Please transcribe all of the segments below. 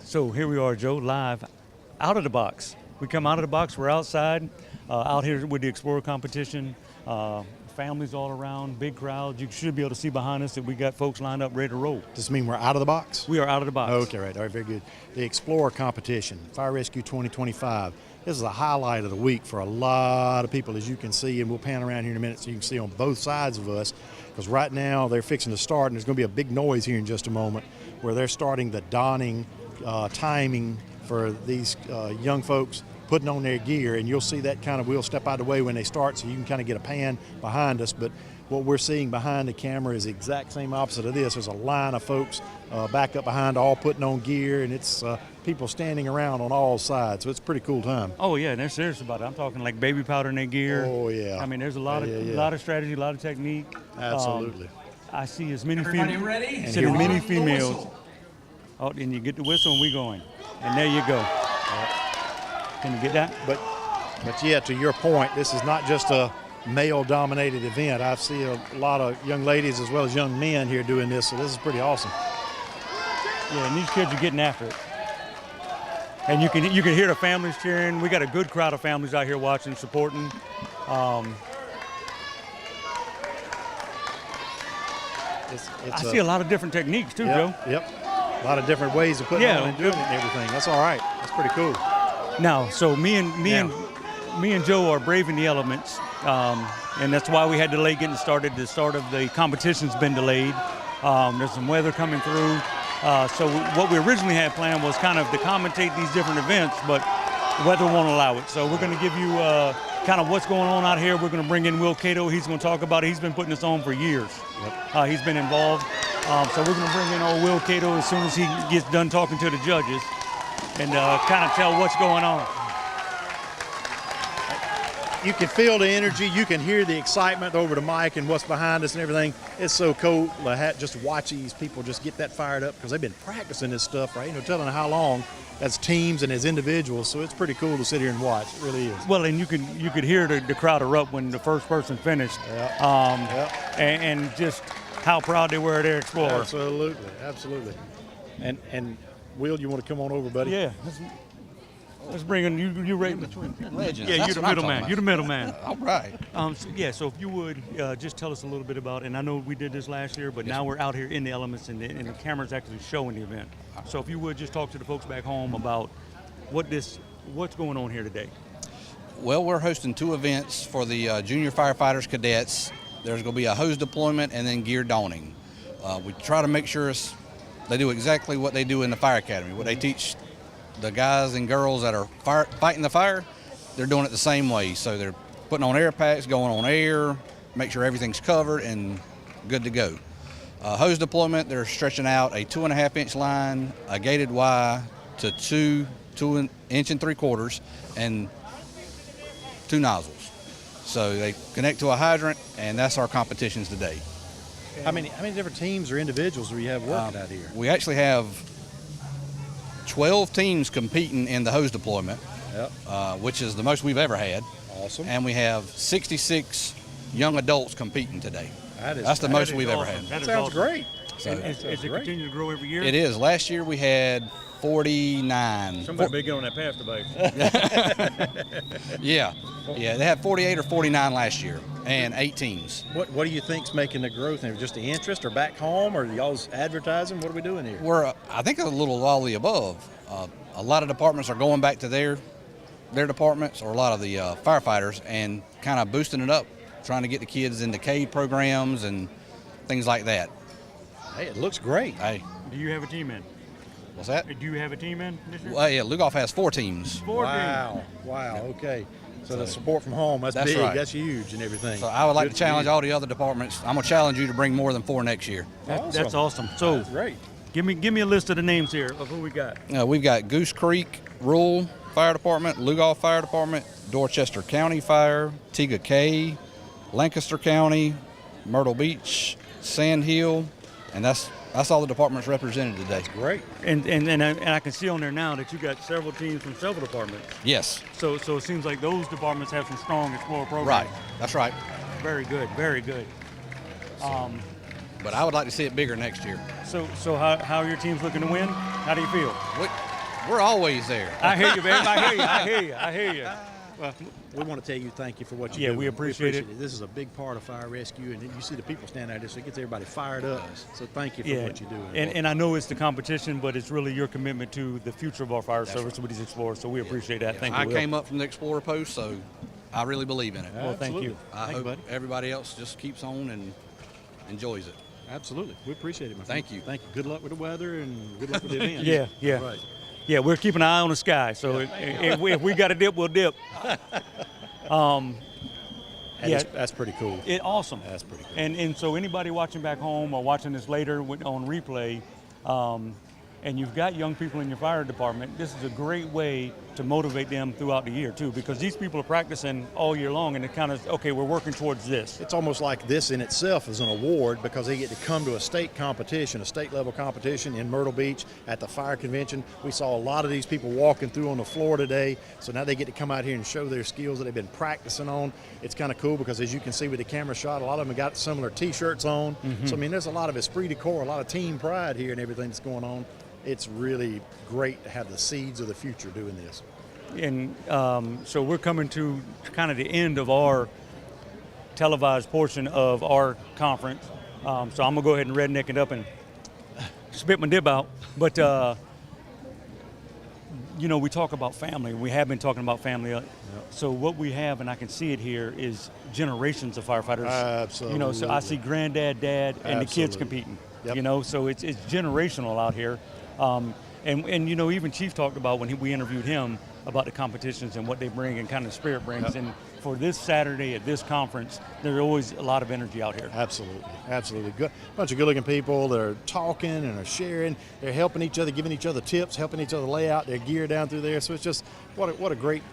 So here we are, Joe, live out of the box. We come out of the box, we're outside, out here with the Explorer competition. Families all around, big crowds. You should be able to see behind us that we got folks lined up ready to roll. Does this mean we're out of the box? We are out of the box. Okay, right. All right, very good. The Explorer competition, Fire Rescue 2025. This is a highlight of the week for a lot of people, as you can see, and we'll pan around here in a minute so you can see on both sides of us, because right now they're fixing to start, and there's going to be a big noise here in just a moment where they're starting the donning timing for these young folks putting on their gear, and you'll see that kind of, we'll step out of the way when they start so you can kind of get a pan behind us. But what we're seeing behind the camera is the exact same opposite of this. There's a line of folks back up behind, all putting on gear, and it's people standing around on all sides, so it's a pretty cool time. Oh yeah, and they're serious about it. I'm talking like baby powder in their gear. Oh yeah. I mean, there's a lot of strategy, a lot of technique. Absolutely. I see as many Everybody ready? I see many females. Oh, and you get the whistle and we going. And there you go. Can you get that? But yeah, to your point, this is not just a male-dominated event. I see a lot of young ladies as well as young men here doing this, so this is pretty awesome. Yeah, and these kids are getting after it. And you can hear the families cheering. We got a good crowd of families out here watching, supporting. I see a lot of different techniques too, Joe. Yep. A lot of different ways of putting on and doing it and everything. That's all right. That's pretty cool. Now, so me and Joe are braving the elements, and that's why we had to delay getting started. The start of the competition's been delayed. There's some weather coming through. So what we originally had planned was kind of to commentate these different events, but the weather won't allow it. So we're going to give you kind of what's going on out here. We're going to bring in Will Cato. He's going to talk about it. He's been putting this on for years. Yep. He's been involved. So we're going to bring in old Will Cato as soon as he gets done talking to the judges and kind of tell what's going on. You can feel the energy. You can hear the excitement over the mic and what's behind us and everything. It's so cool to just watch these people just get that fired up because they've been practicing this stuff, right? Telling how long as teams and as individuals. So it's pretty cool to sit here and watch. It really is. Well, and you could hear the crowd erupt when the first person finished. And just how proud they were of their Explorer. Absolutely. And Will, you want to come on over, buddy? Yeah. Let's bring in you right between legends. Yeah, you're the middleman. You're the middleman. All right. So if you would just tell us a little bit about, and I know we did this last year, but now we're out here in the elements and the camera's actually showing the event. So if you would just talk to the folks back home about what's going on here today. Well, we're hosting two events for the junior firefighters cadets. There's going to be a hose deployment and then gear donning. We try to make sure they do exactly what they do in the fire academy, what they teach the guys and girls that are fighting the fire. They're doing it the same way. So they're putting on air packs, going on air, make sure everything's covered and good to go. Hose deployment, they're stretching out a 2.5-inch line, a gated Y to 2 inch and 3/4, and 2 nozzles. So they connect to a hydrant, and that's our competitions today. How many different teams or individuals do you have working out here? We actually have 12 teams competing in the hose deployment, which is the most we've ever had. Awesome. And we have 66 young adults competing today. That's the most we've ever had. That sounds great. So is it continue to grow every year? It is. Last year we had 49. Somebody better get on that pastor bike. Yeah, they had 48 or 49 last year, and 8 teams. What do you think's making the growth? Just the interest, or back home, or y'all's advertising? What are we doing here? We're, I think, a little of all the above. A lot of departments are going back to their departments, or a lot of the firefighters, and kind of boosting it up, trying to get the kids into CADE programs and things like that. Hey, it looks great. Hey, do you have a team in? What's that? Do you have a team in this year? Well, yeah, Lugoff has 4 teams. Wow, okay. So the support from home, that's big, right. That's huge and everything. So I would like to challenge all the other departments. I'm going to challenge you to bring more than 4 next year. That's awesome. So that's great. Give me a list of the names here of who we got. We've got Goose Creek Rural Fire Department, Lugoff Fire Department, Dorchester County Fire, Tega Cay, Lancaster County, Myrtle Beach, Sand Hill, and that's all the departments represented today. That's great. And I can see on there now that you got several teams from several departments. Yes. So it seems like those departments have some strong Explorer programs. Right. That's right. Very good. Very good. But I would like to see it bigger next year. So how are your teams looking to win? How do you feel? We're always there. I hear you, babe. I hear you. Well, we want to tell you thank you for what you do. Yeah, we appreciate it. This is a big part of fire rescue, and you see the people standing out there, so it gets everybody fired up. So thank you for what you do. And I know it's the competition, but it's really your commitment to the future of our fire service with these Explorers, so we appreciate that. Thank you, I Will. came up from the Explorer post, so I really believe in it. Well, thank you. I hope everybody else just keeps on and enjoys it. Absolutely. We appreciate it, my friend. Thank you. Thank you. Good luck with the weather and good luck with the event. Yeah. Right. Yeah, we're keeping an eye on the sky, so if we got to dip, we'll dip. That's pretty cool. Awesome. That's pretty cool. And so anybody watching back home or watching this later on replay, and you've got young people in your fire department, this is a great way to motivate them throughout the year too, because these people are practicing all year long, and it kind of, okay, we're working towards this. It's almost like this in itself is an award because they get to come to a state competition, a state level competition in Myrtle Beach at the fire convention. We saw a lot of these people walking through on the floor today, so now they get to come out here and show their skills that they've been practicing on. It's kind of cool because as you can see with the camera shot, a lot of them have got similar t-shirts on. So I mean, there's a lot of esprit de corps, a lot of team pride here and everything that's going on. It's really great to have the seeds of the future doing this. And so we're coming to kind of the end of our televised portion of our conference. So I'm going to go ahead and redneck it up and spit my dip out. But, you know, we talk about family. We have been talking about family. So what we have, and I can see it here, is generations of firefighters. Absolutely. You know, so I see granddad, dad, and the kids competing. Yep. You know, so it's generational out here. And you know, even Chief talked about when we interviewed him about the competitions and what they bring and kind of the spirit brings. And for this Saturday at this conference, there's always a lot of energy out here. Absolutely. Good bunch of good-looking people. They're talking and are sharing. They're helping each other, giving each other tips, helping each other lay out their gear down through there. So it's just what a great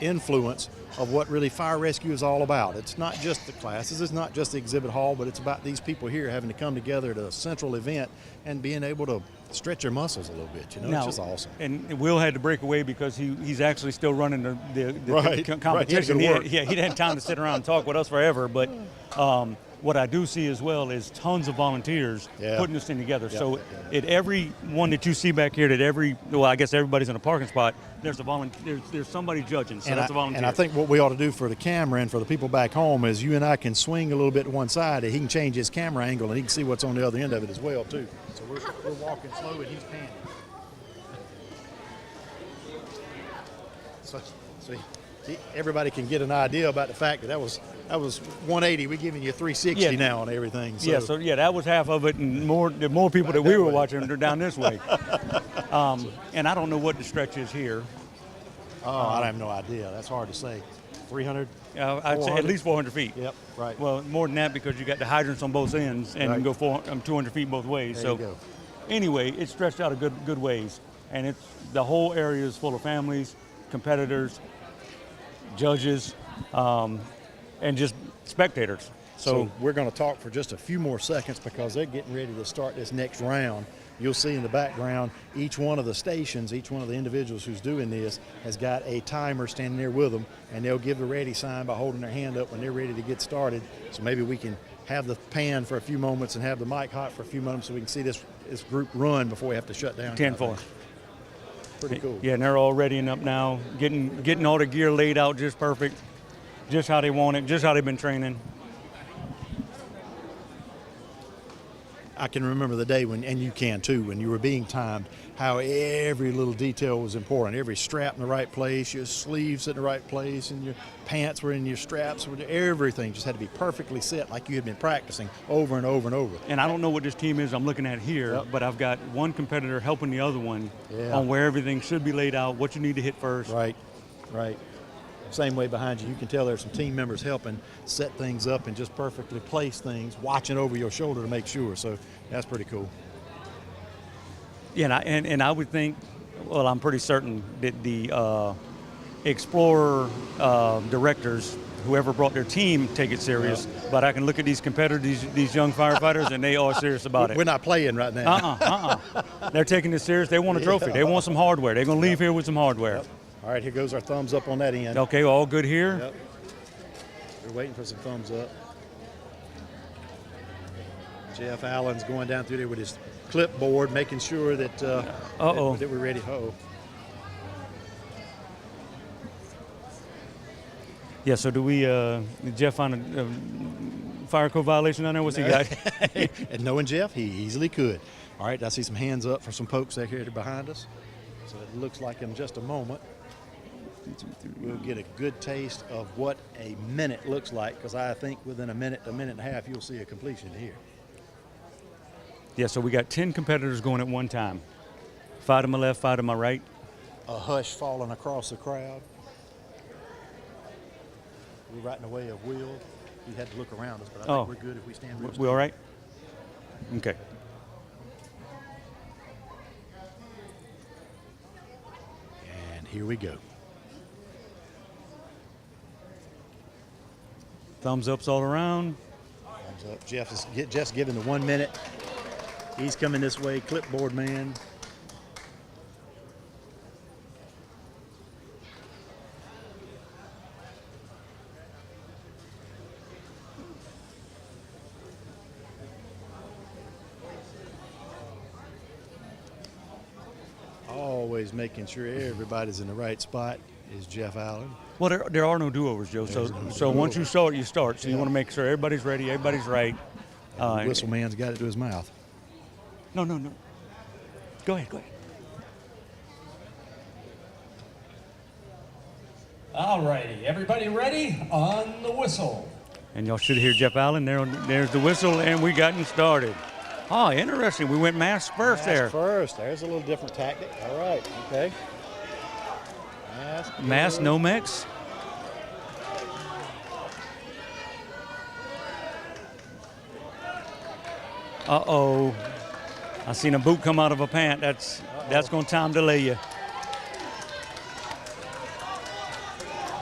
influence of what really fire rescue is all about. It's not just the classes, it's not just the exhibit hall, but it's about these people here having to come together at a central event and being able to stretch their muscles a little bit. You know, it's just awesome. And Will had to break away because he's actually still running the competition. Right. He didn't have time to sit around and talk with us forever. But what I do see as well is tons of volunteers putting this thing together. So at every one that you see back here, I guess everybody's in a parking spot, there's there's somebody judging. So that's a volunteer. And I think what we ought to do for the camera and for the people back home is you and I can swing a little bit to one side and he can change his camera angle and he can see what's on the other end of it as well too. So we're walking slow and he's panning. So everybody can get an idea about the fact that was 180. We're giving you 360 now on everything. So. That was half of it, and the more people that we were watching are down this way. And I don't know what the stretch is here. I have no idea. That's hard to say. 300? I'd say at least 400 feet. Yep, right. Well, more than that because you got the hydrants on both ends and you can go 200 feet both ways. There you go. Anyway, it's stretched out a good ways, and the whole area is full of families, competitors, judges, and just spectators. So we're going to talk for just a few more seconds because they're getting ready to start this next round. You'll see in the background, each one of the stations, each one of the individuals who's doing this has got a timer standing there with them, and they'll give the ready sign by holding their hand up when they're ready to get started. So maybe we can have the pan for a few moments and have the mic hot for a few moments so we can see this group run before we have to shut down. 10-4. Pretty cool. Yeah, and they're all readying up now, getting all the gear laid out just perfect, just how they want it, just how they've been training. I can remember the day and you can too, when you were being timed, how every little detail was important. Every strap in the right place, your sleeves in the right place, and your pants were in your straps. Everything just had to be perfectly set like you had been practicing over and over and over. And I don't know what this team is I'm looking at here, but I've got one competitor helping the other one on where everything should be laid out, what you need to hit first. Right. Same way behind you. You can tell there's some team members helping set things up and just perfectly place things, watching over your shoulder to make sure. So that's pretty cool. Yeah, and I would think, well, I'm pretty certain that the Explorer directors, whoever brought their team, take it serious. But I can look at these competitors, these young firefighters, and they are serious about it. We're not playing right now. They're taking this serious. They want a trophy. They want some hardware. They're going to leave here with some hardware. All right, here goes our thumbs up on that end. Okay, all good here. Yep. We're waiting for some thumbs up. Jeff Allen's going down through there with his clipboard, making sure that, that we're ready. Yeah, so do we, did Jeff find a fire code violation down there? What's he got? And knowing Jeff, he easily could. All right, I see some hands up from some folks out here behind us. So it looks like in just a moment we'll get a good taste of what a minute looks like, because I think within a minute and a half, you'll see a completion here. Yeah, so we got 10 competitors going at one time. 5 to my left, 5 to my right. A hush falling across the crowd. We're right in the way of Will. He had to look around us, but I think we're good if we stand real We all right? Okay. And here we go. Thumbs ups all around. Thumbs up. Jeff is just giving the 1 minute. He's coming this way, clipboard man. Always making sure everybody's in the right spot is Jeff Allen. Well, there are no do-overs, Joe. So once you start, you start. So you want to make sure everybody's ready, everybody's right. The whistle man's got it to his mouth. No. Go ahead. All righty, everybody ready? On the whistle. And y'all should hear Jeff Allen. There's the whistle, and we gotten started. Oh, interesting. We went mask first there. Mask first. There's a little different tactic. All right. Okay. Mask, no mix. Uh-oh. I seen a boot come out of a pant. That's going to time delay you.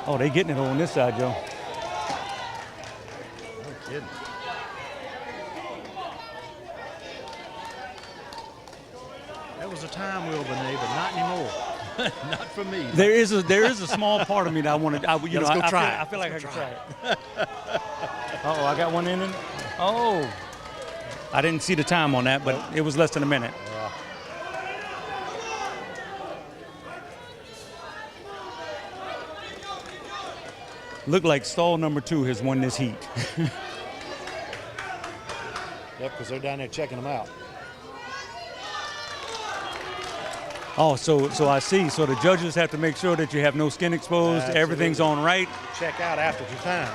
Oh, they getting it on this side, Joe. No kidding. That was a time, Will Benet, but not anymore. Not for me. There is a small part of me that I want to. I feel like I can try it. Uh-oh, I got one in. Oh, I didn't see the time on that, but it was less than a minute. Yeah. Looked like stall number 2 has won this heat. Yep, because they're down there checking them out. Oh, so I see. So the judges have to make sure that you have no skin exposed, Absolutely. everything's on right. Check out after the time.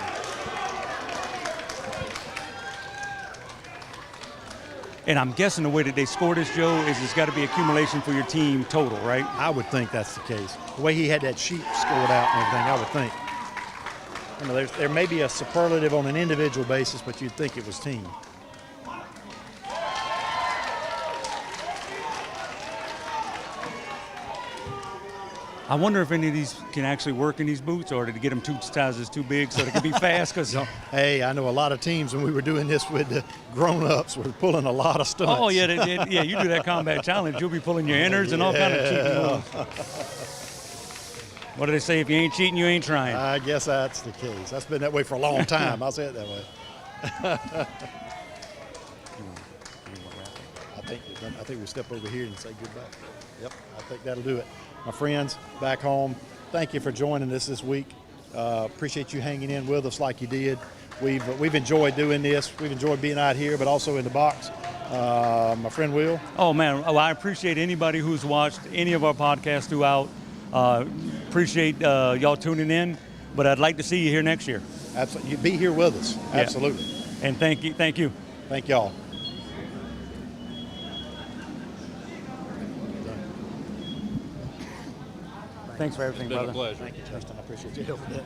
And I'm guessing the way that they score this, Joe, is it's got to be accumulation for your team total, right? I would think that's the case. The way he had that sheet scored out and everything, I would think. You know, there may be a superlative on an individual basis, but you'd think it was team. I wonder if any of these can actually work in these boots, or did they get them 2 sizes too big so they can be fast? Because Hey, I know a lot of teams when we were doing this with the grown-ups were pulling a lot of stunts. oh yeah, you do that combat challenge, you'll be pulling your innards and all kind of cheating moves. What do they say? If you ain't cheating, you ain't trying. I guess that's the case. That's been that way for a long time. I'll say it that way. I think we'll step over here and say goodbye. Yep, I think that'll do it. My friends back home, thank you for joining us this week. Appreciate you hanging in with us like you did. We've enjoyed doing this. We've enjoyed being out here, but also in the box. My friend Will. Oh man, I appreciate anybody who's watched any of our podcasts throughout. Appreciate y'all tuning in, but I'd like to see you here next year. Absolutely, you be here with us. Absolutely. And thank you. Thank y'all. Thanks for everything, brother. It's been a pleasure. Thank you, Justin. I appreciate you helping that.